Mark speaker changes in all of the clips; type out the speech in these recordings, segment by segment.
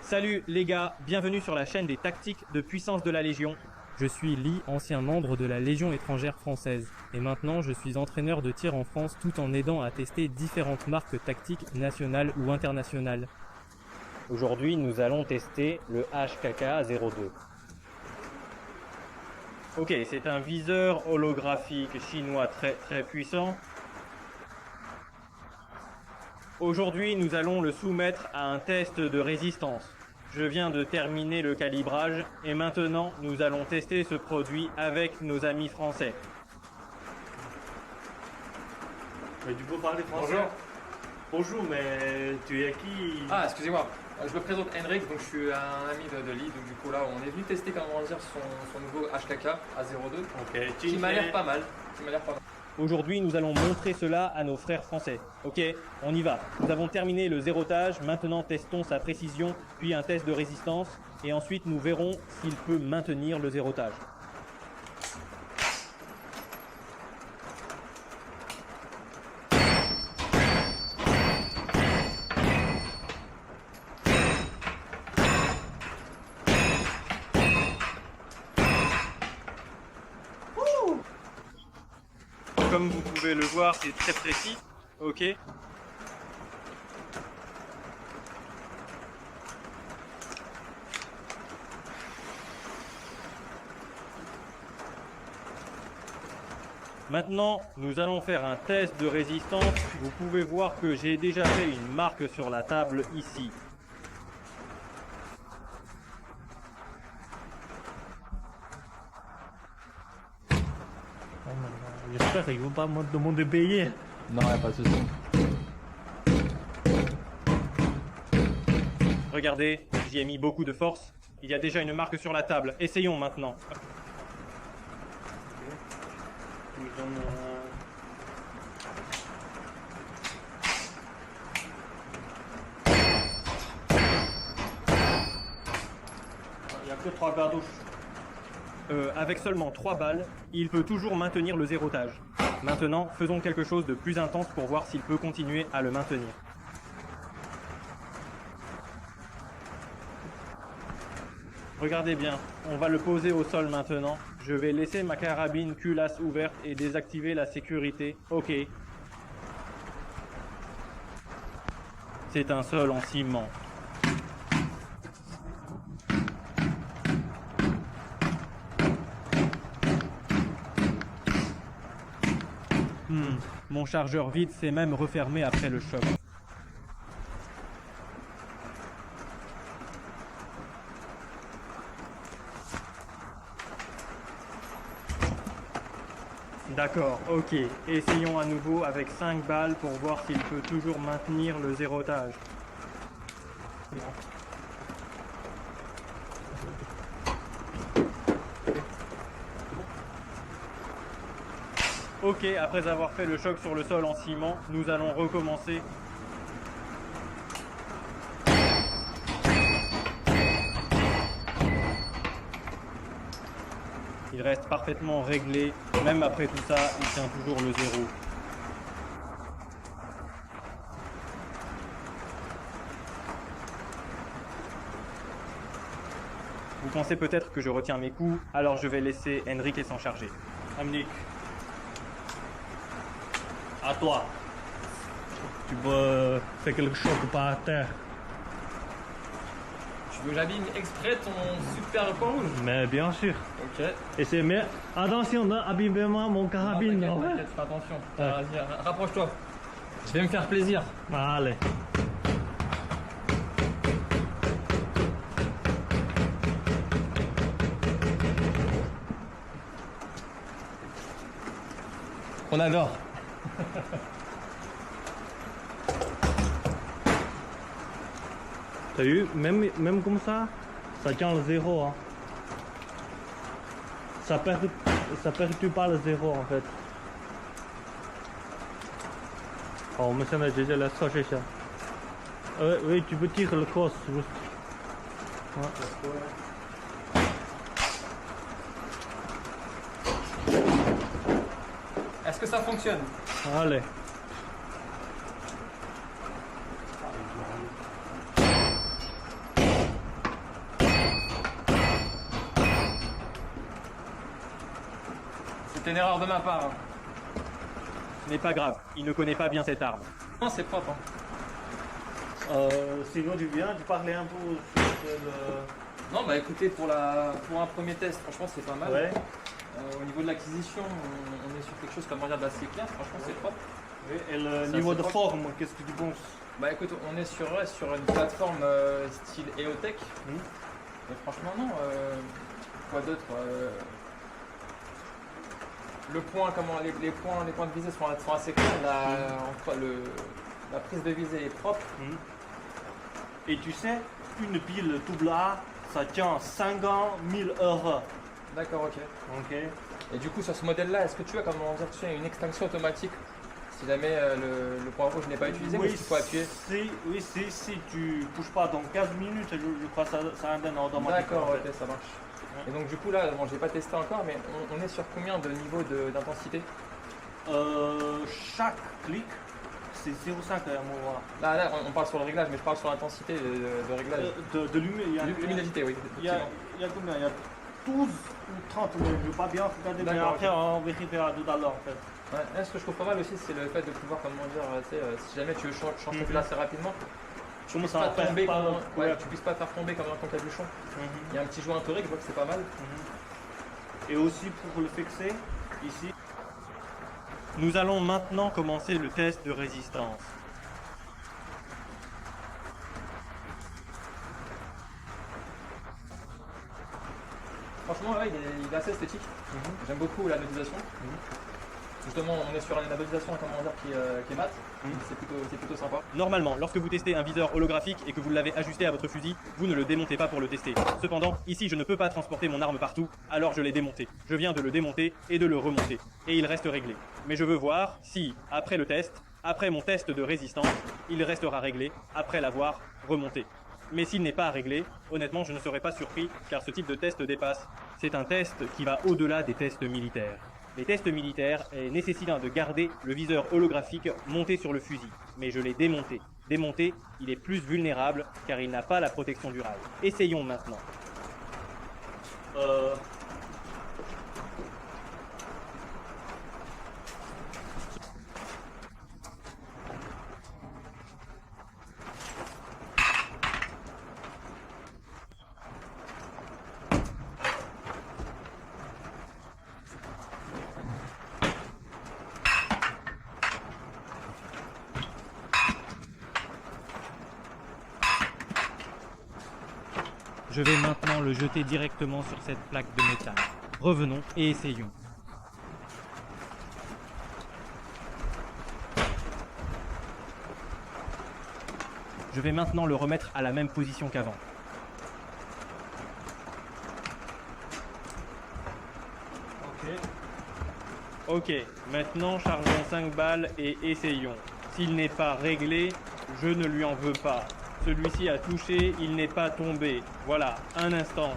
Speaker 1: Salut les gars, bienvenue sur la chaîne des tactiques de puissance de la Légion. Je suis Lee, ancien membre de la Légion étrangère française. Et maintenant, je suis entraîneur de tir en France tout en aidant à tester différentes marques tactiques nationales ou internationales. Aujourd'hui, nous allons tester le HKK-02. Ok, c'est un viseur holographique chinois très puissant. Aujourd'hui, nous allons le soumettre à un test de résistance. Je viens de terminer le calibrage et maintenant, nous allons tester ce produit avec nos amis français.
Speaker 2: Mais tu peux parler français?
Speaker 3: Bonjour.
Speaker 2: Bonjour, mais tu es qui?
Speaker 3: Ah, excusez-moi. Je me présente Henrik, donc je suis un ami de Lee. Donc du coup là, on est venu tester comment dire son nouveau HKK A02.
Speaker 2: Ok,
Speaker 3: Qui m'a l'air pas mal.
Speaker 1: Aujourd'hui, nous allons montrer cela à nos frères français. Ok, on y va. Nous avons terminé le zérotage, maintenant testons sa précision, puis un test de résistance, et ensuite nous verrons s'il peut maintenir le zérotage. Comme vous pouvez le voir, c'est très précis. Ok. Maintenant, nous allons faire un test de résistance. Vous pouvez voir que j'ai déjà fait une marque sur la table ici.
Speaker 2: J'espère qu'ils vont pas me demander de payer.
Speaker 4: Non, y a pas de souci.
Speaker 1: Regardez, j'y ai mis beaucoup de force. Il y a déjà une marque sur la table. Essayons maintenant.
Speaker 2: Il n'y a que 3 cartouches.
Speaker 1: Avec seulement 3 balles, il peut toujours maintenir le zérotage. Maintenant, faisons quelque chose de plus intense pour voir s'il peut continuer à le maintenir. Regardez bien, on va le poser au sol maintenant. Je vais laisser ma carabine culasse ouverte et désactiver la sécurité. Ok. C'est un sol en ciment. Mon chargeur vide s'est même refermé après le choc. D'accord, ok. Essayons à nouveau avec 5 balles pour voir s'il peut toujours maintenir le zérotage. Ok, après avoir fait le choc sur le sol en ciment, nous allons recommencer. Il reste parfaitement réglé, même après tout ça, il tient toujours le zéro. Vous pensez peut-être que je retiens mes coups, alors je vais laisser Henrik s'en charger.
Speaker 2: Henrik. À toi. Tu peux faire quelque chose par terre.
Speaker 3: Tu veux que j'abîme exprès ton super point rouge?
Speaker 2: Mais bien sûr.
Speaker 3: Ok.
Speaker 2: Et c'est mais attention, n'abîme-moi mon carabine.
Speaker 3: Non, t'inquiète, fais attention.
Speaker 2: Ouais.
Speaker 3: Vas-y, rapproche-toi. Je vais me faire plaisir.
Speaker 2: Allez.
Speaker 3: On adore.
Speaker 2: T'as vu, même comme ça tient le zéro. Hein. Ça perturbe pas le zéro en fait. Oh, 我们现在直接来测试一下。oui, tu peux tirer le cross juste. Ouais.
Speaker 3: Est-ce que ça fonctionne?
Speaker 2: Allez.
Speaker 3: C'est une erreur de ma part. Hein.
Speaker 1: Ce n'est pas grave, il ne connaît pas bien cette arme.
Speaker 3: Non, c'est propre. Hein.
Speaker 2: Sinon, tu viens, tu parlais un peu sur le...
Speaker 3: Non, bah écoutez, pour un premier test, franchement, c'est pas mal.
Speaker 2: Ouais.
Speaker 3: Au niveau de l'acquisition, on est sur quelque chose comme dire d'assez clair. Franchement, c'est propre.
Speaker 2: Oui, et le
Speaker 3: Ça,
Speaker 2: niveau
Speaker 3: c'est
Speaker 2: de
Speaker 3: propre.
Speaker 2: forme, qu'est-ce que tu penses?
Speaker 3: Bah écoute, on est sur une plateforme style EOTech. Et franchement, non. Quoi d'autre Le point, les points de visée sont assez clairs. La prise de visée est propre.
Speaker 2: Et tu sais, une pile double A, ça tient 50 000 euros.
Speaker 3: D'accord, ok.
Speaker 2: Ok.
Speaker 3: Et du coup, sur ce modèle-là, est-ce que tu as une extinction automatique si jamais le point rouge n'est pas utilisé ou est-ce qu'il faut appuyer?
Speaker 2: Si tu bouges pas dans 15 minutes, je crois que ça indemne automatiquement.
Speaker 3: D'accord, ok, ça marche. Et donc du coup là, bon, j'ai pas testé encore, mais on est sur combien de niveau d'intensité?
Speaker 2: Chaque clic, c'est 0,5 à moi.
Speaker 3: Là, on parle sur le réglage, mais je parle sur l'intensité de réglage.
Speaker 2: De
Speaker 3: Luminosité, oui.
Speaker 2: Il y a combien? Il y a 12 ou 30, mais je ne vais pas bien regarder, mais
Speaker 3: D'accord,
Speaker 2: après on vérifiera tout à l'heure en fait.
Speaker 3: Ouais, là, ce que je trouve pas mal aussi, c'est le fait de pouvoir, si jamais tu veux changer de là assez rapidement,
Speaker 2: Comment
Speaker 3: tu puisses pas faire tomber comme un capuchon.
Speaker 2: Mhm.
Speaker 3: Il y a un petit joint torique, je vois que c'est pas mal.
Speaker 2: Et aussi pour le fixer, ici.
Speaker 1: Nous allons maintenant commencer le test de résistance.
Speaker 3: Franchement, là, il est assez esthétique. J'aime beaucoup la modélisation. Justement, on est sur une modélisation qui est mate. C'est plutôt sympa.
Speaker 1: Normalement, lorsque vous testez un viseur holographique et que vous l'avez ajusté à votre fusil, vous ne le démontez pas pour le tester. Cependant, ici je ne peux pas transporter mon arme partout, alors je l'ai démonté. Je viens de le démonter et de le remonter. Et il reste réglé. Mais je veux voir si, après le test, après mon test de résistance, il restera réglé après l'avoir remonté. Mais s'il n'est pas réglé, honnêtement je ne serais pas surpris car ce type de test dépasse. C'est un test qui va au-delà des tests militaires. Les tests militaires nécessitent de garder le viseur holographique monté sur le fusil. Mais je l'ai démonté. Démonté, il est plus vulnérable car il n'a pas la protection du rail. Essayons maintenant. Je vais maintenant le jeter directement sur cette plaque de métal. Revenons et essayons. Je vais maintenant le remettre à la même position qu'avant. Ok, maintenant chargeons 5 balles et essayons. S'il n'est pas réglé, je ne lui en veux pas. Celui-ci a touché, il n'est pas tombé. Voilà, un instant.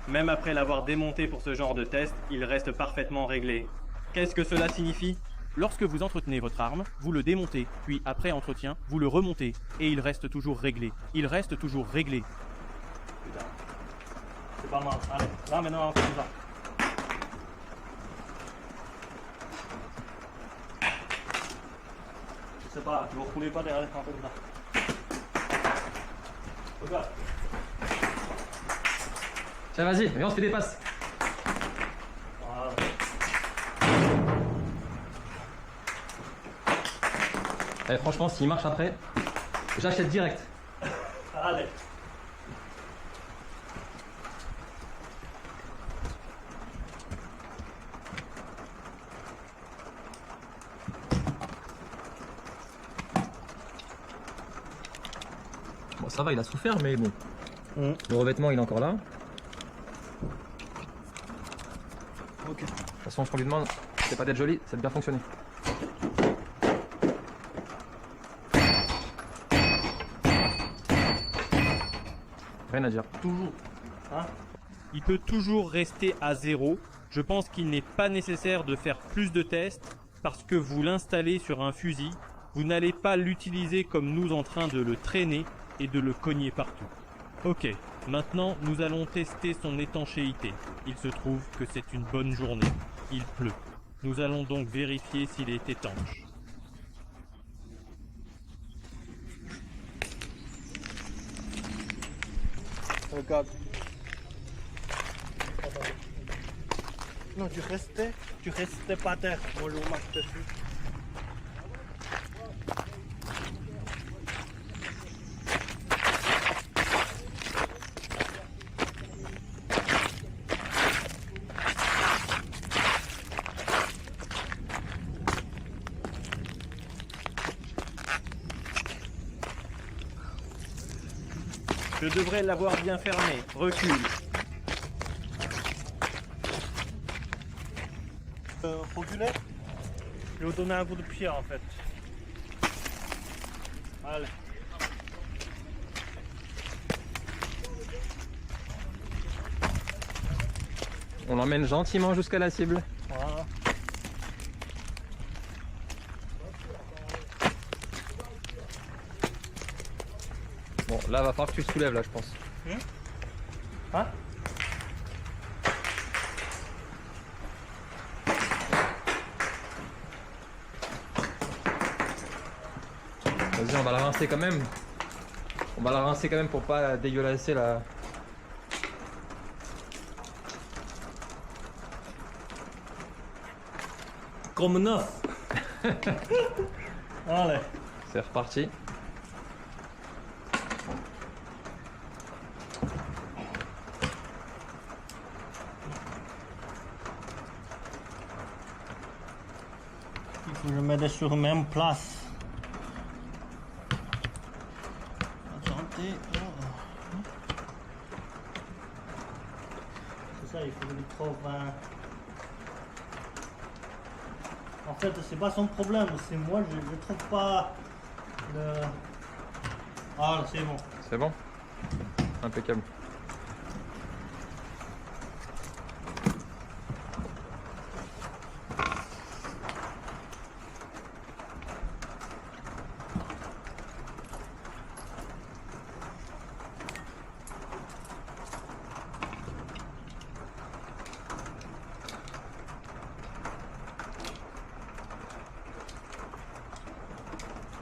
Speaker 1: Même après l'avoir démonté pour ce genre de test, il reste parfaitement réglé. Qu'est-ce que cela signifie ? Lorsque vous entretenez votre arme, vous le démontez, puis après entretien, vous le remontez, et il reste toujours réglé. Il reste toujours réglé.
Speaker 2: Putain. C'est pas mal. Allez, là maintenant on fait ça. Je sais pas, tu vas rouler pas derrière l'écran comme ça. Regarde.
Speaker 3: Tiens, vas-y, viens, on se fait des passes.
Speaker 2: Voilà.
Speaker 3: Eh, franchement, s'il marche après, j'achète direct.
Speaker 2: Allez.
Speaker 3: Bon, ça va, il a souffert, mais bon. Le revêtement, il est encore là.
Speaker 2: Ok.
Speaker 3: De toute façon, ce qu'on lui demande, c'est pas d'être joli, c'est de bien fonctionner. Rien à dire.
Speaker 2: Toujours. Hein?
Speaker 1: Il peut toujours rester à 0. Je pense qu'il n'est pas nécessaire de faire plus de tests parce que vous l'installez sur un fusil. Vous n'allez pas l'utiliser comme nous en train de le traîner et de le cogner partout. Ok, maintenant nous allons tester son étanchéité. Il se trouve que c'est une bonne journée. Il pleut. Nous allons donc vérifier s'il est étanche.
Speaker 2: Regarde. Non, tu restais pas terre. Moi, je marche dessus.
Speaker 1: Je devrais l'avoir bien fermé. Recule.
Speaker 2: Reculer. Je vais vous donner un coup de pied en fait. Allez.
Speaker 3: On l'emmène gentiment jusqu'à la cible.
Speaker 2: Voilà.
Speaker 3: Bon, là, va falloir que tu le soulèves, là, je pense.
Speaker 2: Hein?
Speaker 3: Vas-y, on va la rincer quand même. On va la rincer quand même pour pas dégueulasser la...
Speaker 2: Comme neuf. Allez.
Speaker 3: C'est reparti.
Speaker 2: Il faut que je mette sur la même place. Attendez. C'est ça, il faut que je trouve un... En fait, c'est pas son problème, c'est moi, je trouve pas le... Ah, c'est bon.
Speaker 3: C'est bon? Impeccable.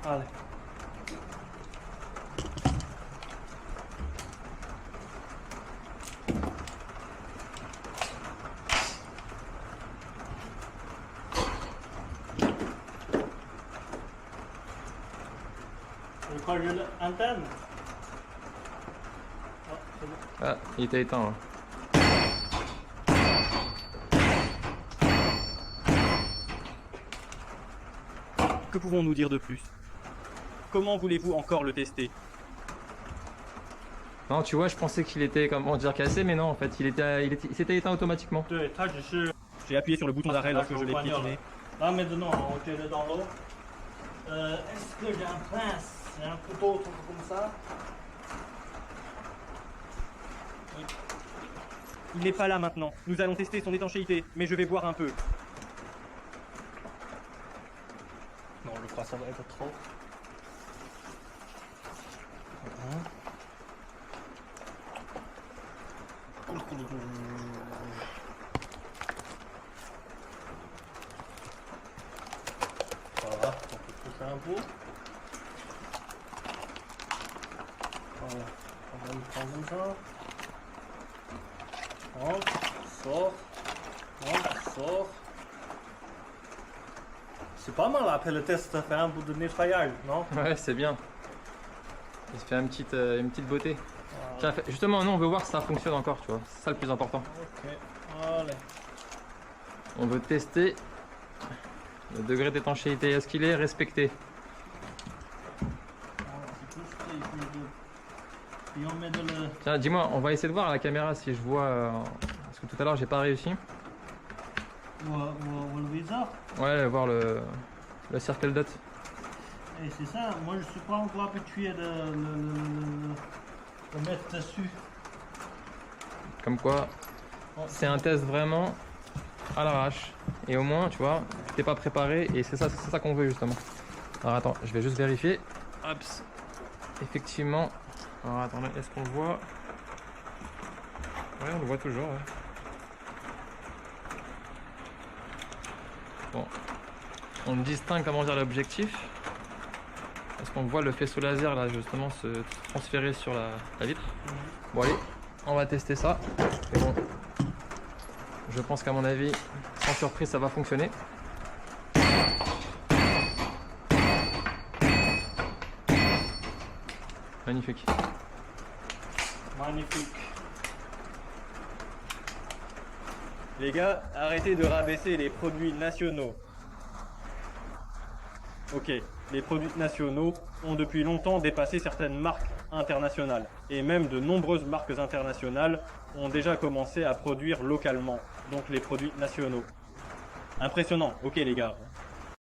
Speaker 2: Allez. Je crois que j'ai l'antenne. Ah, c'est bon.
Speaker 3: Ah, il était éteint, là.
Speaker 1: Que pouvons-nous dire de plus? Comment voulez-vous encore le tester?
Speaker 3: Non, tu vois, je pensais qu'il était, comment dire, cassé, mais non, en fait, il s'était éteint automatiquement.
Speaker 1: J'ai appuyé sur le bouton d'arrêt lorsque je l'ai piétiné.
Speaker 2: Là maintenant, on tire dans l'eau. Est-ce que j'ai un pince? J'ai un couteau, tout comme ça?
Speaker 1: Il n'est pas là maintenant. Nous allons tester son étanchéité, mais je vais voir un peu.
Speaker 2: Non, je crois que ça va être trop. Voilà, on peut pousser un peu. Voilà, on va le prendre comme ça. Rentre, sort. C'est pas mal après le test, ça fait un bout de nettoyage, non?
Speaker 3: Ouais, c'est bien. Il se fait une petite beauté.
Speaker 2: Voilà.
Speaker 3: Tiens, justement, nous, on veut voir si ça fonctionne encore, tu vois. C'est ça le plus important.
Speaker 2: Ok, allez.
Speaker 3: On veut tester le degré d'étanchéité. Est-ce qu'il est respecté?
Speaker 2: Voilà, c'est tout ce qu'il faut que- Et on met de le...
Speaker 3: Tiens, dis-moi, on va essayer de voir à la caméra si je vois... Parce que tout à l'heure, j'ai pas réussi.
Speaker 2: Ou le viseur.
Speaker 3: Ouais, voir le circle dot.
Speaker 2: Et c'est ça, moi je suis pas encore habitué de le mettre dessus.
Speaker 3: Comme quoi, C'est un test vraiment à l'arrache. Et au moins, tu vois, tu t'es pas préparé et c'est ça qu'on veut justement. Alors attends, je vais juste vérifier. Hop. Effectivement. Alors attends, est-ce qu'on le voit? Ouais, on le voit toujours. Ouais. Bon. On distingue, comment dire, l'objectif. Parce qu'on voit le faisceau laser là justement se transférer sur la vitre. Bon allez, on va tester ça. Et bon, je pense qu'à mon avis, sans surprise, ça va fonctionner. Magnifique.
Speaker 2: Magnifique.
Speaker 1: Les gars, arrêtez de rabaisser les produits nationaux. Ok, les produits nationaux ont depuis longtemps dépassé certaines marques internationales. Et même de nombreuses marques internationales ont déjà commencé à produire localement, donc les produits nationaux. Impressionnant, ok les gars.